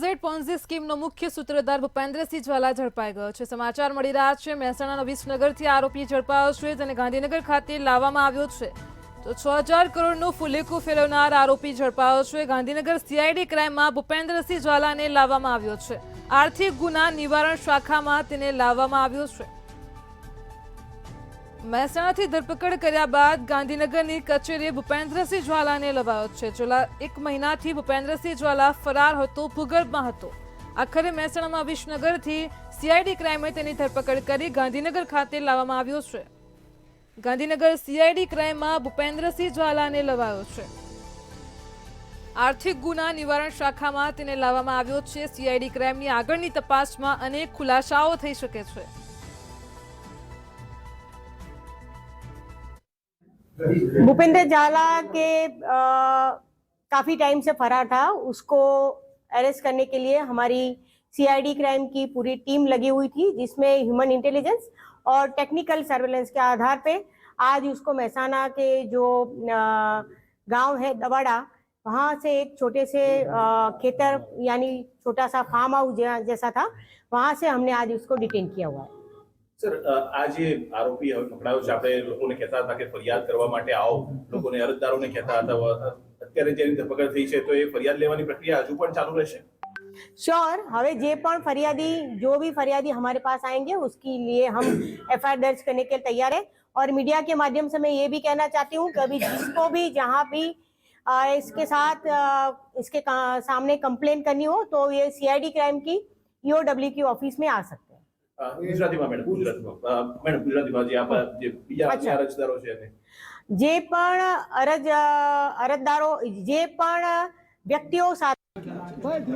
XYZ Ponzi સ્કીમનો મુખ્ય સૂત્રધાર ભૂપેન્દ્રસિંહ જ્વાલા ઝડપાઈ ગયો છે। સમાચાર મળી રહ્યા છે મહેસાણાના વિસનગરથી આરોપી ઝડપાયો છે, જેને ગાંધીનગર ખાતે લાવવામાં આવ્યો છે। તો 6000 કરોડનું ફુલેકું ફેરવનાર આરોપી ઝડપાયો છે। ગાંધીનગર CID ક્રાઇમમાં ભૂપેન્દ્રસિંહ જ્વાલાને લાવવામાં આવ્યો છે। આર્થિક ગુના નિવારણ શાખામાં તેને લાવવામાં આવ્યો છે। મહેસાણાથી ધરપકડ કર્યા બાદ ગાંધીનગરની કચેરીએ ભૂપેન્દ્રસિંહ જ્વાલાને લવાયો છે। છેલ્લા 1 મહિનાથી ભૂપેન્દ્રસિંહ જ્વાલા ફરાર હતો, ભૂગર્ભમાં હતો। આખરે મહેસાણામાં વિસનગરથી CID ક્રાઇમે તેની ધરપકડ કરી ગાંધીનગર ખાતે લાવવામાં આવ્યો છે। ગાંધીનગર CID ક્રાઇમમાં ભૂપેન્દ્રસિંહ જ્વાલાને લવાયો છે। આર્થિક ગુના નિવારણ શાખામાં તેને લાવવામાં આવ્યો છે। CID ક્રાઇમની આગળની તપાસમાં અનેક ખુલાસાઓ થઈ શકે છે। भूपेंद्र ज्वाला के काफ़ी टाइम से फरार था। उसको अरेस्ट करने के लिए हमारी CID क्राइम की पूरी टीम लगी हुई थी, जिसमें ह्यूमन इंटेलिजेंस और टेक्निकल सर्वेलेंस के आधार पे आज उसको महसाना के जो गांव है दवाड़ा, वहाँ से एक छोटे से खेतर यानी छोटा सा फार्म हाउस जैसा था, वहाँ से हमने आज उसको डिटेन किया हुआ है। सर, आज ये आरोपी હવે પકડાયો છે। આપણે લોકોને કહેતા હતા કે ફરિયાદ કરવા માટે આવો, લોકોને અરજદારોને કહેતા હતા। અત્યારે જેની ધરપકડ થઈ છે તો એ ફરિયાદ લેવાની પ્રક્રિયા હજુ પણ ચાલુ રહેશે? श्योर, हवे जे पण फरियादी जो भी फरियादी हमारे पास आएंगे उसके लिए हम FIR दर्ज करने के लिए तैयार है। और मीडिया के माध्यम से मैं ये भी कहना चाहती हूँ कि अभी जिसको भी जहाँ भी इसके साथ इसके सामने कंप्लेन करनी हो तो ये CID क्राइम की EOW की ऑफिस में आ सकते हैं। ગુજરાતીમાં મેડમ, ગુજરાતીમાં જે આપણા જે બીજા અરજદારો છે એને જે પણ અરજદારો જે પણ વ્યક્તિઓ સાથે